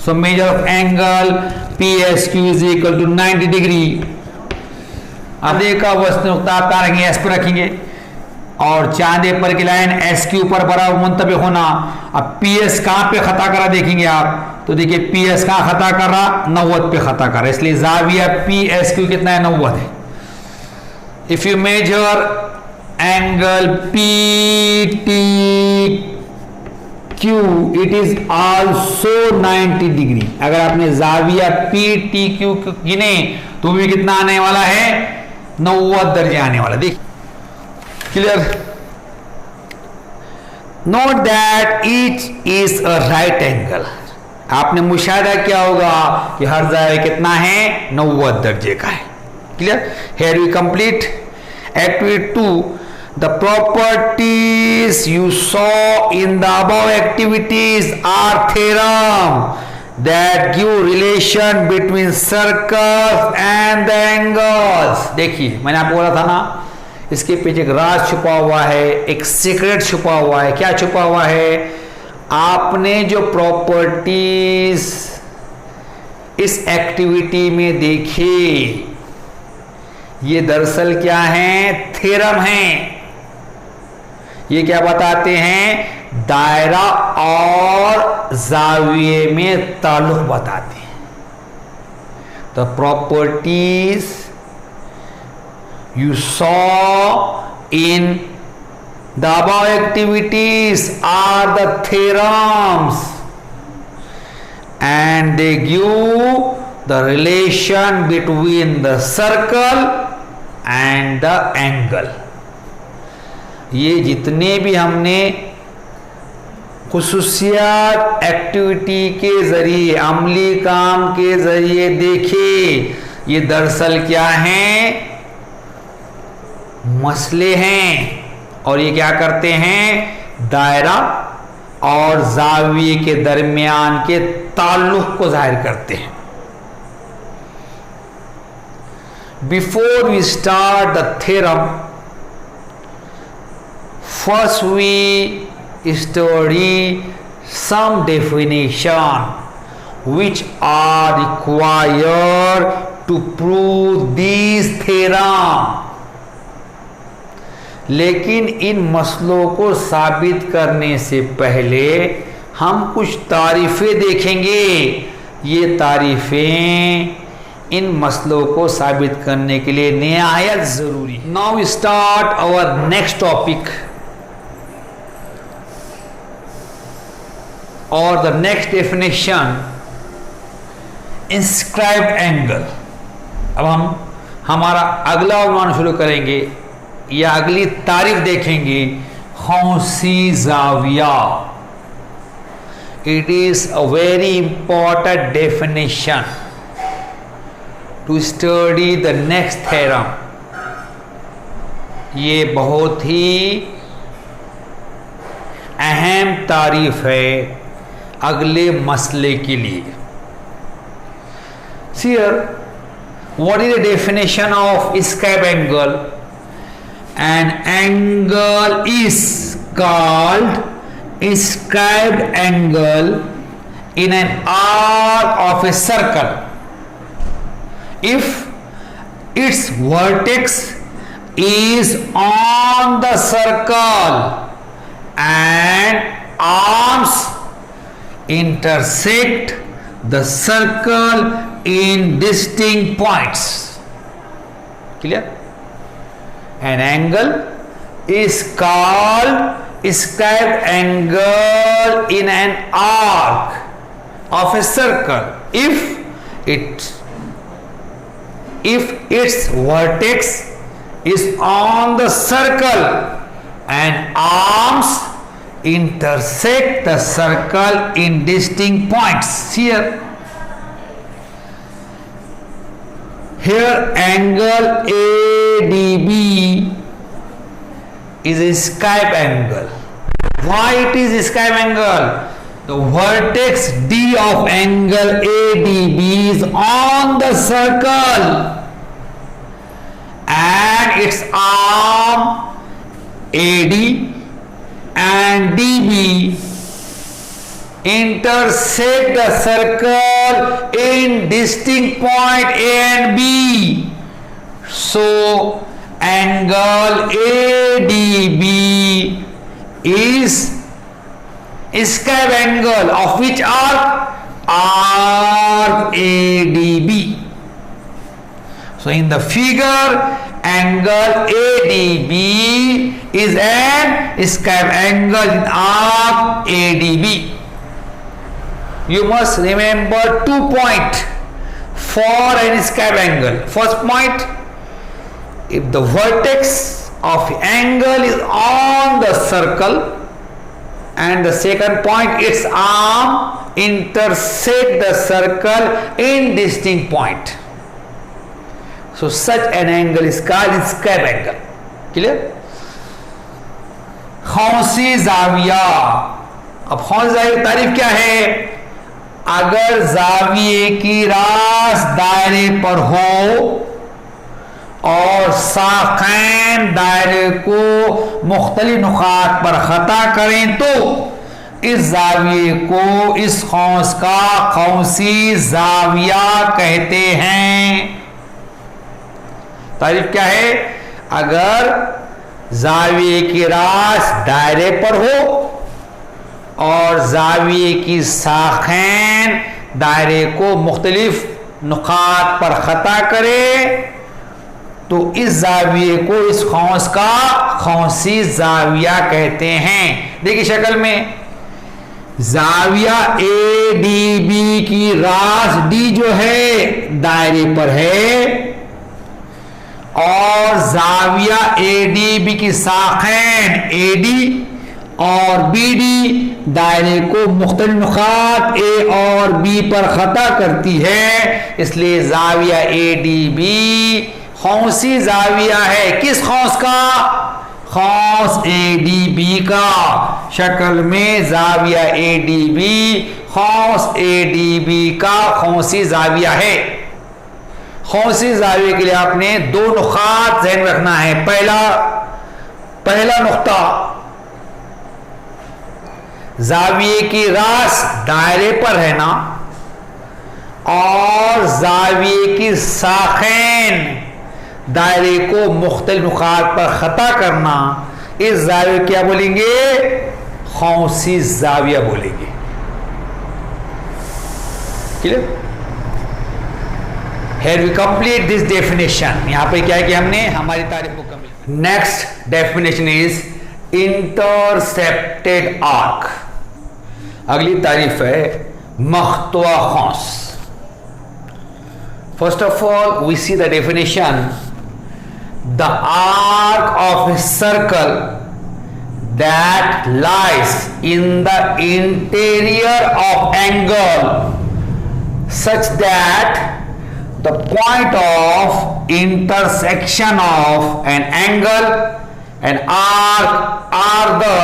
So measure of angle PSQ is equal to 90 degree। अब देखा वस्तु नुक्ता आप कहाँ रखेंगे, S पर रखेंगे और चांदे पर की लाइन SQ पर बराबर मुंतबिक होना। अब PS कहाँ पे खता करा देखेंगे आप, तो देखिए PS कहाँ खता कर रहा, 90 पे खता कर रहा, इसलिए जाविया PSQ कितना है, 90 है। If you measure angle PTQ it is also 90 degree. अगर आपने जाविया PTQ गिने तो भी कितना आने वाला है, 90 दर्जे आने वाला। देख clear. Note that each is a right angle. आपने मुशाहिदा किया होगा कि हर जाविया कितना है, 90 दर्जे का है। Clear. Here we complete activity 2। The properties you saw in the above activities are theorem that give relation between circles and the angles। देखिए मैंने आपको बोला था ना, इसके पीछे एक राज छुपा हुआ है, एक सीक्रेट छुपा हुआ है। क्या छुपा हुआ है, आपने जो प्रॉपर्टीज इस एक्टिविटी में देखी, ये दरअसल क्या है, थ्योरम है। ये क्या बताते हैं, दायरा और जाविये में ताल्लुक बताते हैं। तो properties you saw in the above activities are the theorems and they give the relation between the circle and the angle. ये जितने भी हमने खुसूसियात एक्टिविटी के जरिए, अमली काम के जरिए देखे, ये दरअसल क्या हैं, मसले हैं। और ये क्या करते हैं, दायरा और जाविये के दरमियान के ताल्लुक को जाहिर करते हैं। Before we start the theorem, first we study some definition which are required to prove these theorem। लेकिन इन मसलों को साबित करने से पहले हम कुछ तारीफें देखेंगे। ये तारीफें इन मसलों को साबित करने के लिए निहायत जरूरी है। Now we start our next topic or the next definition, inscribed angle. अब हम हमारा अगला उन्वान शुरू करेंगे या अगली तारीफ देखेंगे, खौसी जाविया। It is a very important definition to study the next theorem. ये बहुत ही अहम तारीफ है अगले मसले के लिए. See here, what is the definition of escape angle? An angle is called escaped angle in an arc of a circle if its vertex is on the circle and arms intersect the circle in distinct points. Clear? An angle is called escaped angle in an arc of a circle if its vertex is on the circle and arms intersect the circle in distinct points. Here angle ADB is escape angle. Why it is escape angle? The vertex D of angle ADB is on the circle and its arm AD and DB intersect the circle in distinct point A and B. So angle ADB is escape angle of which arc? Arc ADB. So in the figure, angle ADB is an escape angle in arc ADB. You must remember 2 points for an escape angle. First point, if the vertex of angle is on the circle, and the second point, its arm intersect the circle in distinct point. So such an angle is called escape angle. Clear? खौंसी जाविया. अब खौंसी जाविया की तारीफ क्या है? अगर जाविये की रास दायरे पर हो और साखैन दायरे को मुख्तलिफ नुकात पर खता करें तो इस जाविये को, इस खौंस का खौंसी जाविया कहते हैं. तारीफ क्या है? अगर जाविये की रास दायरे पर हो और जाविये की साखैन दायरे को मुख्तलिफ नुकात पर खता करे तो इस जाविये को, इस खौंस का खौंसी जाविया कहते हैं. देखिए शक्ल में जाविया ADB की रास D जो है दायरे पर है और जाविया ADB की साखैन AD और BD दायरे को मुख्तलिफ नुकात A और B पर खता करती है. इसलिए जाविया ADB खौंसी जाविया है. किस खौंस का? खौंस ADB का. शक्ल में जाविया ADB खौंस ADB का खौंसी जाविया है. खौंसी जाविये के लिए आपने 2 नुकात ज़हन रखना है. पहला नुक्ता, जाविये की रास दायरे पर है ना, और जाविये की साखैन दायरे को मुख्तलिफ नुकात पर खता करना, इस जाविये क्या बोलेंगे? खौंसी जाविया बोलेंगे. Clear? Here we complete this definition. यहां पे क्या है कि हमने हमारी तारीफ को complete. Next definition is intercepted arc. अगली तारीफ है मख्तुआ खौंस. First of all, we see the definition. The arc of a circle that lies in the interior of angle such that the point of intersection of an angle and arc or the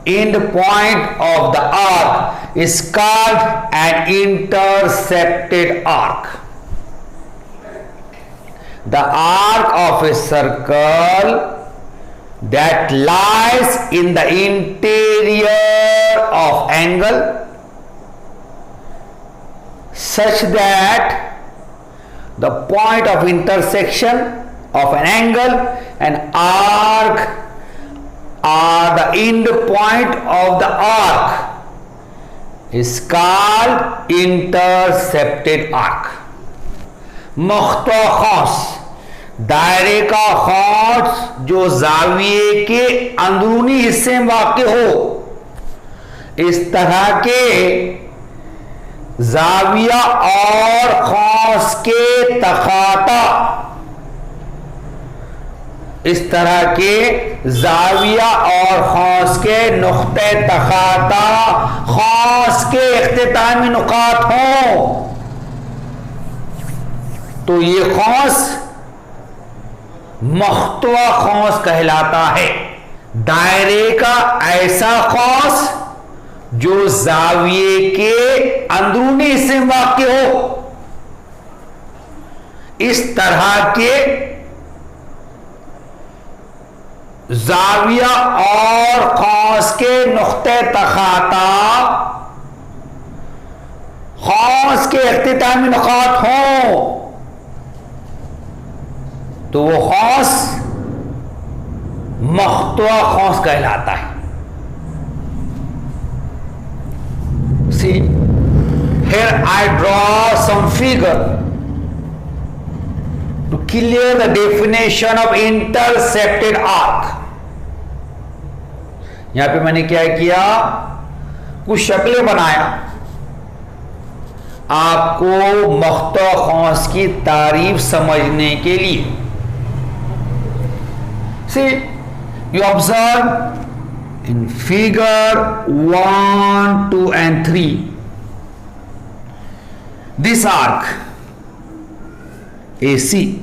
end point of the arc is called an intercepted arc. The arc of a circle that lies in the interior of angle such that the point of intersection of an angle and arc or the end point of the arc is called intercepted arc. मुख्ता खास दायरे का खास जो जाविये के अंदरूनी हिस्से में वाक़ हो, इस तरह के जाविया और खास के तखाता, इस तरह के जाविया और खास के नुक्ते तखाता खास के इख्तितामी नुकात हों तो ये खास मख्तवा खास कहलाता है। दायरे का ऐसा खास जो जाविये के अंदरूनी हिस्से में वाक़ हो, इस तरह के जाविया और खास के नुक्ते तखाता खास के इख्तितामी नुकात हों तो वो खास मख्तवा खास कहलाता है। See, here I draw some figure to clear the definition of intercepted arc. यहां पे मैंने क्या किया, कुछ शक्लें बनाया आपको मख्तवा खास की तारीफ समझने के लिए। See, you observe in figure 1, 2 and 3 this arc AC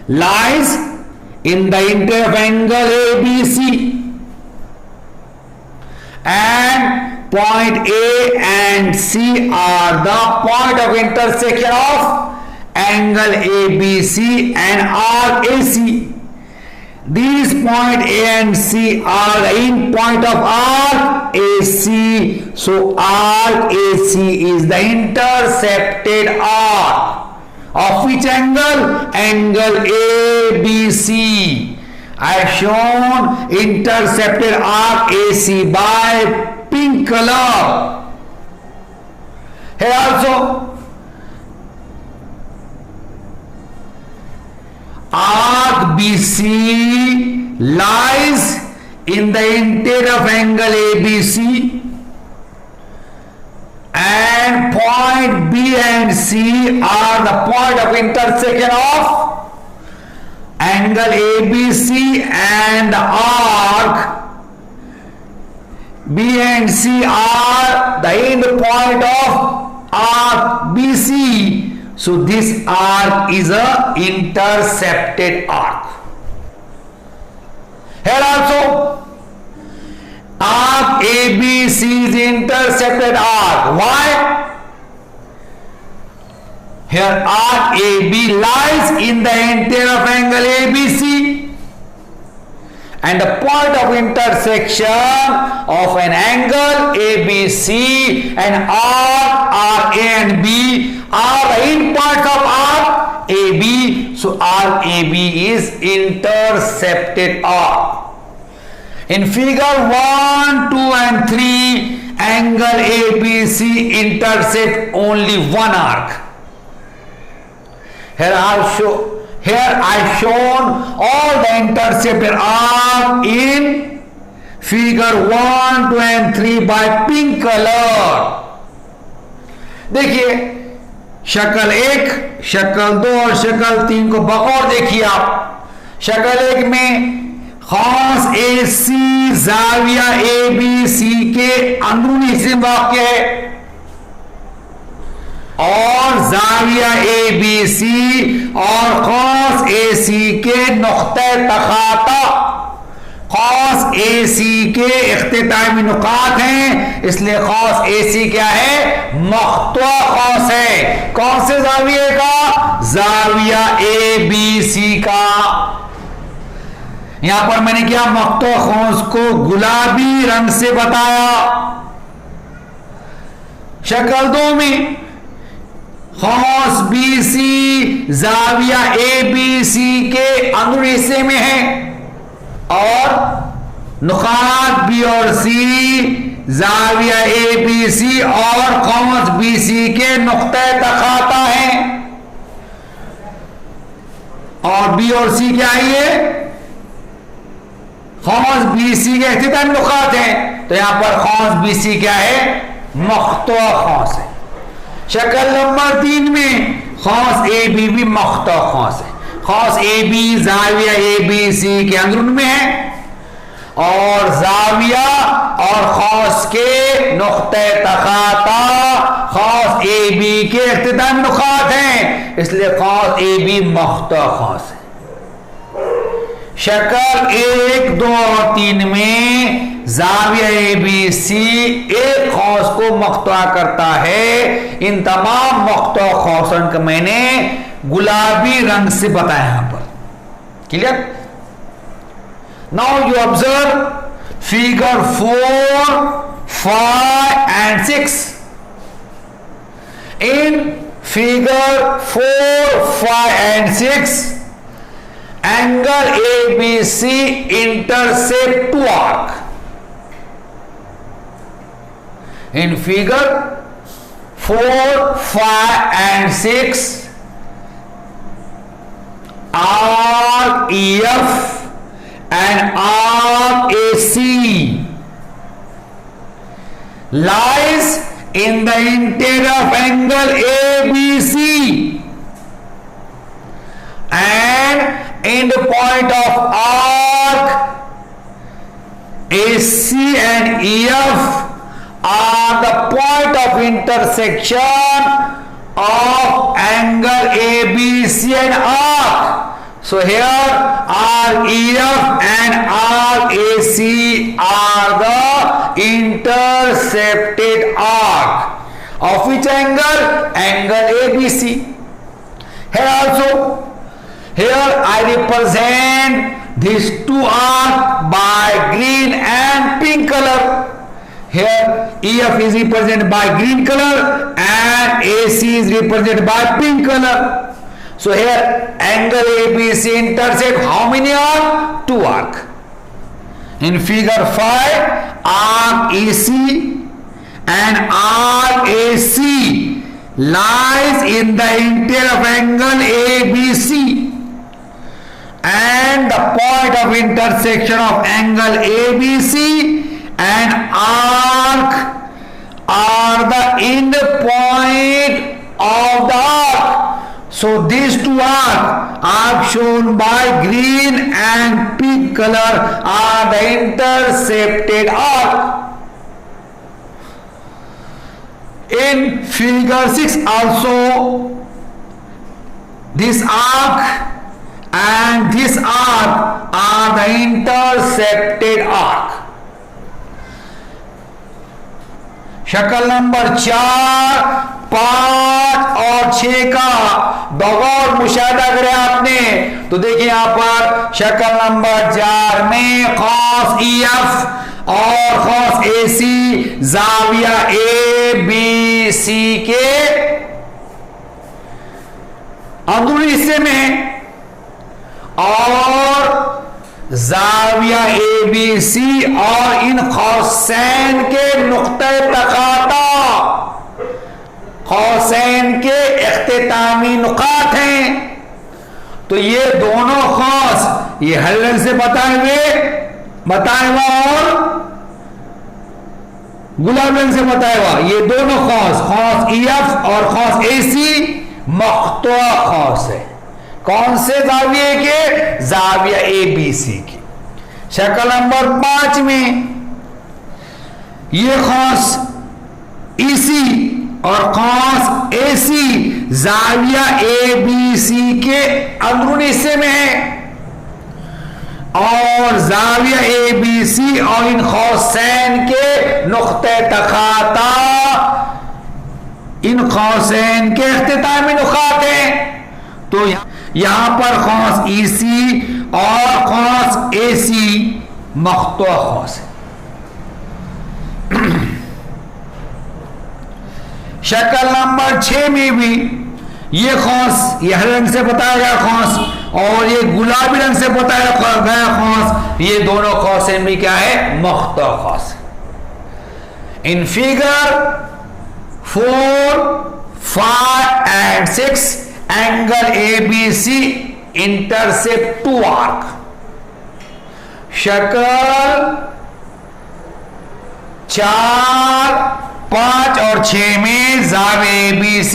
lies in the interior of angle ABC and point A and C are the point of intersection of angle ABC and arc AC. These point A and C are the end point of arc AC. So arc AC is the intercepted arc of which angle? Angle ABC. I have shown intercepted arc AC by pink color. Here also arc BC lies in the interior of angle ABC and point B and C are the point of intersection of angle ABC and the arc B and C are the end point of arc BC. So this arc is a intercepted arc. Here also arc ABC is intercepted arc. Why? Here arc AB lies in the interior of angle ABC and the point of intersection of an angle ABC and arc A and B are the end points of arc AB. So arc AB is intercepted arc. In figure 1, 2 and 3 angle ABC intersect only one arc. Here I've shown all the intercepted arc in figure 1, 2 and 3 by pink color. देखिए शक्ल 1, शक्ल 2 और शक्ल 3 को बगौर देखिए आप। शक्ल 1 में खास सी जाविया ए बी सी के अंदरूनी हिस्से में वाक़ है और जाविया ए बी सी और कौस ए सी के नुक्ते तखाता, कौस ए सी के इख्तितामी नुकात हैं, इसलिए कौस ए सी क्या है? मख्तुआ कौस है। कौन से जाविये का? जाविया ए बी सी का। यहां पर मैंने क्या मख्तुआ कौस को गुलाबी रंग से बताया। शक्ल दो में कौस B C जाविया A B C के अंदरूनी हिस्से में है और नुकात बी और सी जाविया ए बी सी और कौस बी सी के नुक्ते तखाता है। और बी और सी क्या है? ये कौस बी सी के इख्तितामी नुकात हैं, तो यहां पर कौस बी सी क्या है? मख्तुआ कौस है। शक्ल नंबर 3 में कौस ए बी भी मख्तुआ कौस है। कौस A B जाविया A B C के अंदरून में है और जाविया और कौस के नुक्ते तखाता कौस ए बी के इख्तितामी नुकात हैं, इसलिए कौस ए बी मख्तुआ कौस है। शक्ल 1, 2 और 3 में जाविया ए बी सी एक कौस को मख्तुआ करता है। इन तमाम मख्तुआ कौसन को मैंने गुलाबी रंग से बताया यहां पर। Clear? Now you observe figure 4, 5 and 6. In figure 4, 5 and 6, angle ABC intersect two arc. In figure 4, 5 and 6, arc EF and arc AC lies in the interior of angle ABC and end point of arc AC and EF are the point of intersection of angle ABC and arc. So here arc EF and arc AC are the intercepted arc of which angle? Angle ABC. Here also, here I represent these two arcs by green and pink color. Here EF is represented by green color and AC is represented by pink color. So here angle ABC intersect how many arc? 2 arc. In figure 5, arc EC and arc AC lies in the interior of angle ABC and the point of intersection of angle ABC and arc are the end point of the arc. So these two arcs shown by green and pink color are the intercepted arc. In figure 6 also, this arc and this arc are the intercepted arc. शक्ल number 4, 5 और 6 का बगौर मुशाहिदा करें आपने तो देखिए यहां पर शक्ल नंबर 4 में कॉस EF और कॉस AC जाविया ABC के अंदरूनी हिस्से में और जाविया ABC और इन कौसैन के नुक्ते तकाता कौसैन के इख्तितामी नुकात हैं। तो ये दोनों कौस ये हरे रंग से बताए हुआ और गुलाबी रंग से बताया हुआ ये दोनों कौस EF और कौस AC मख्तुआ कौस है। कौन से जाविये के? जाविया ABC की। शक्ल नंबर 5 में ये कौस ईसी और कौस एसी जाविया ए बी सी के अंदरूनी हिस्से में है, और जाविया ए बी सी और इन कौसैन के नुक्ते तखाता इन कौसैन के इख्तितामी नुकात हैं। तो यहां पर कौस ईसी और कौस एसी मख्तूआ कौस है। शक्ल नंबर 6 में भी ये कौस, ये हरे रंग से बताया गया कौस और ये गुलाबी रंग से बताया गया कौस, ये दोनों कौसें भी क्या है? मख्तूआ कौस। In figure 4, 5 and 6 angle ABC intercept 2 arc. शक्ल 4, 5 और 6 में जाविया ABC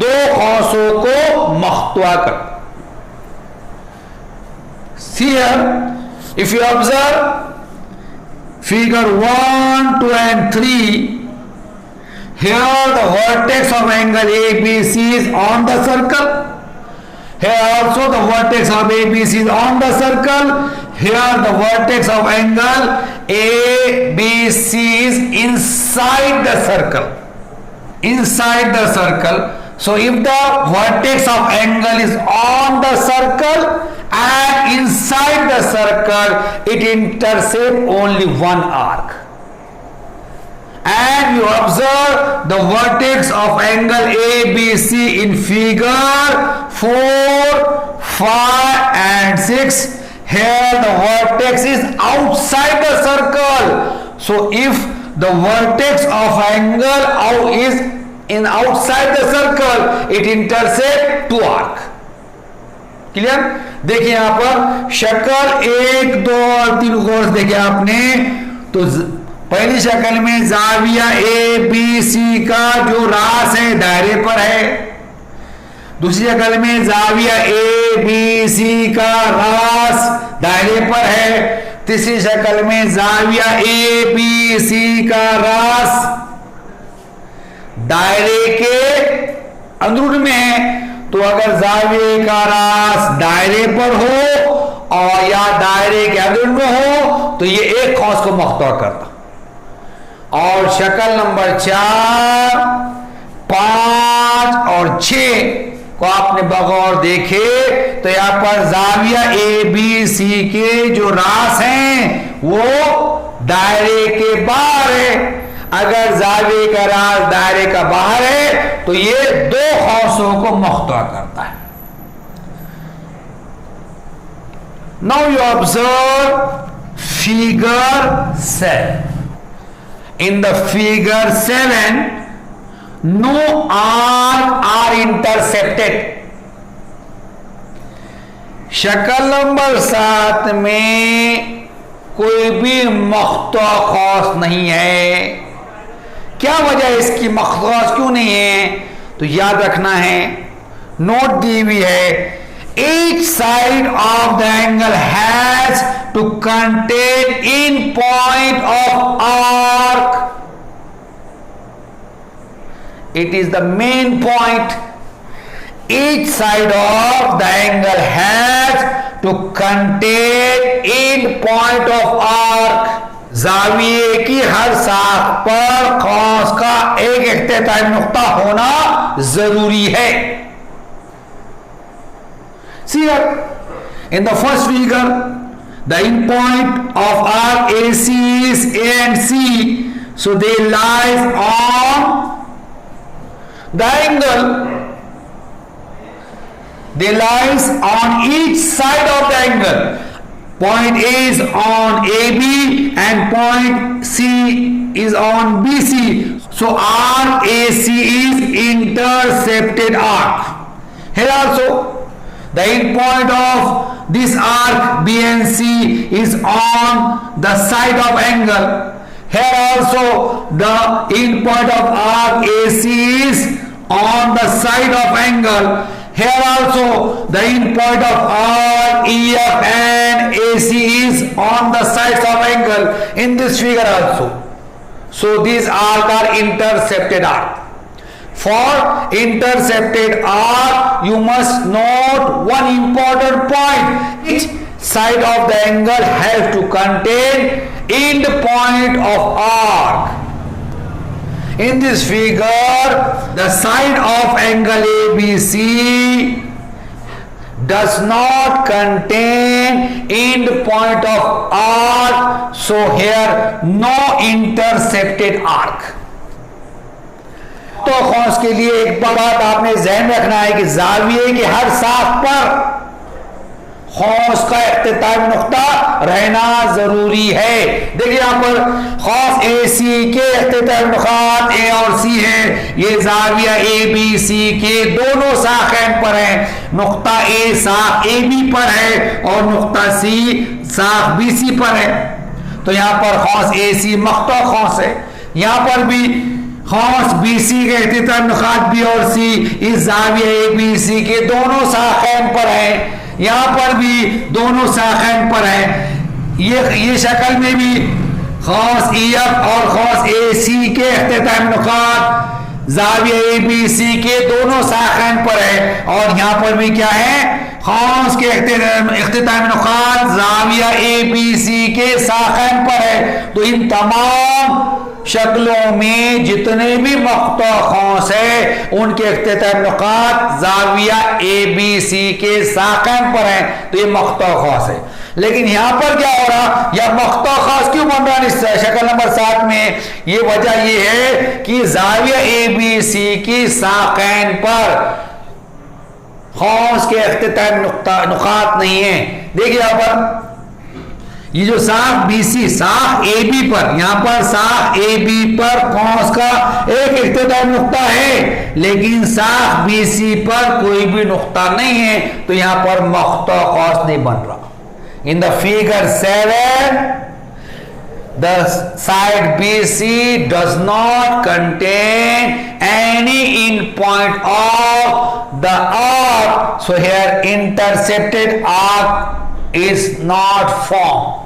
दो कौसों को मख्तूआ कर। Here, if you observe figure 1, 2 and 3, here the vertex of angle ABC is on the circle. Here also the vertex of ABC is on the circle. Here the vertex of angle ABC is inside the circle. Inside the circle. So if the vertex of angle is on the circle and inside the circle, it intercepts only one arc. And you observe the vertex of angle ABC in figure 4, 5 and 6. Here the vertex is outside the circle. So if the vertex of angle is in outside the circle, it intercepts 2 arc. Clear? देखिए यहां पर शक्ल 1, 2 और 3 course देखे आपने, तो पहली शक्ल में जाविया ए बी सी का जो रास है दायरे पर है, दूसरी शक्ल में जाविया ए बी सी का रास दायरे पर है, तीसरी शक्ल में जाविया ए बी सी का रास दायरे के अंदरूनी में है। तो अगर जाविये का रास दायरे पर हो और या दायरे के अंदरूनी में हो तो ये एक कौस को मख्तूआ करता। और शक्ल नंबर 4, 5 और 6 को आपने बगौर देखे तो यहां पर जाविया ए बी सी के जो रास हैं वो दायरे के बाहर है। अगर जाविये का रास दायरे का बाहर है तो ये दो कौसों को मख्तूआ करता है। Now you observe figure 7। In the figure 7, no arc are intercepted. शक्ल नंबर 7 में कोई भी मख्तूआ कौस नहीं है। क्या वजह है इसकी? मख्तूआ क्यों नहीं है? तो याद रखना है, नोट दी हुई है, each side of the angle has to contain in point of arc. It is the main point. Each side of the angle has to contain in point of arc. जाविये की हर साख पर कौस का एक इख्तितामी नुक्ता होना जरूरी है। See here, in the first figure, the end point of arc AC is A and C, so they lies on the angle. They lies on each side of the angle. Point A is on AB and point C is on BC. So arc AC is intercepted arc. Here also, the end point of this arc BNC is on the side of angle. Here also the end point of arc AC is on the side of angle. Here also the end point of arc EF and AC is on the sides of angle in this figure also. So these arcs are intercepted arc. For intercepted arc, you must note one important point. Each side of the angle has to contain end point of arc. In this figure, the side of angle ABC does not contain end point of arc, so here no intercepted arc. तो खौस के लिए एक बात आपने ज़हन रखना है कि जाविये के हर साख पर खौस का इख्तितामी नुक्ता रहना जरूरी है। देखिए यहाँ पर खौस ए सी के इख्तितामी नुकात ए और सी है, ये जाविया ए बी सी के दोनों साखैन पर है। नुक्ता ए साख ए बी पर है और नुक्ता सी साख बी सी पर है। तो यहाँ पर खौस ए सी मख्ता खौस है, यहाँ पर भी खौस बी सी के इख्तितामी नुकात बी और सी इस जाविया ए बी सी के दोनों साखैन पर है, यहाँ पर भी दोनों साखैन पर है। ये शक्ल में भी खौस EF और खौस AC के इख्तितामी नुकात जाविया ABC के दोनों साखैन पर है और यहाँ पर भी क्या है, खौस के इख्तितामी नुकात जाविया ABC के साखैन पर है। तो इन तमाम शक्लों में जितने भी मख्ता खौस है उनके इख्तितामी नुकात जाविया ABC के साखैन पर है, तो ये मख्ता खौस है। लेकिन यहां पर क्या हो रहा, यह मख्ता खौस क्यों बन रहा है इस शक्ल नंबर 7 में? ये वजह ये है कि जाविया ABC की साखैन पर खौस के इख्तितामी नुकात नहीं है। देखिए यहां पर ये जो साख BC साख AB पर, यहां पर साख AB पर खौस का एक इख्तितामी नुक्ता है, लेकिन साख BC पर कोई भी नुक्ता नहीं है, तो यहां पर मख्ता खौस नहीं बन रहा। इन the figure 7 the side BC does not contain any end point of the arc, so here intercepted arc is not formed.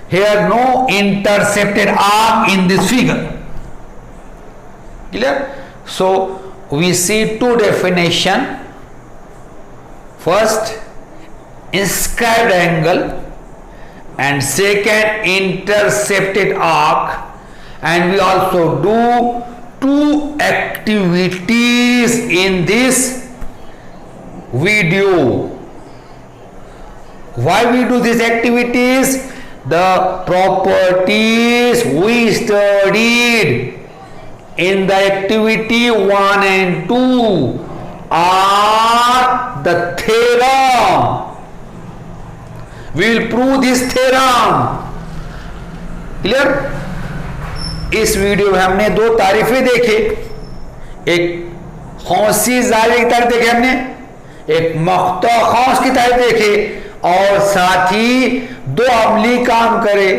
Here no intercepted arc in this figure. Clear? So we see two definition. First, inscribed angle, and second, intercepted arc. And we also do two activities in this video. Why we do these activities? The properties we studied in the activity 1 and 2 are the theorem. We will prove this theorem. Clear? इस video में हमने दो तारीफें देखे, एक खौसी जाविया की तारीफ देखे हमने, एक मख्ता खौस की तारीफ देखे, और साथ ही दो अमली काम करे।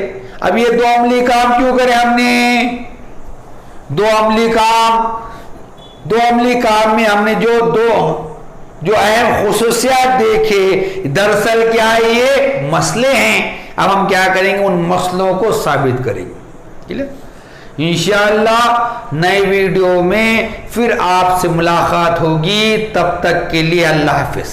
अब ये दो अमली काम क्यों करे हमने? दो अमली काम में हमने जो अहम खुसूसियात देखे, दरअसल क्या है, ये मसले हैं। अब हम क्या करेंगे, उन मसलों को साबित करेंगे। क्लियर? इंशाअल्लाह नए वीडियो में फिर आपसे मुलाकात होगी। तब तक के लिए अल्लाह हाफिज।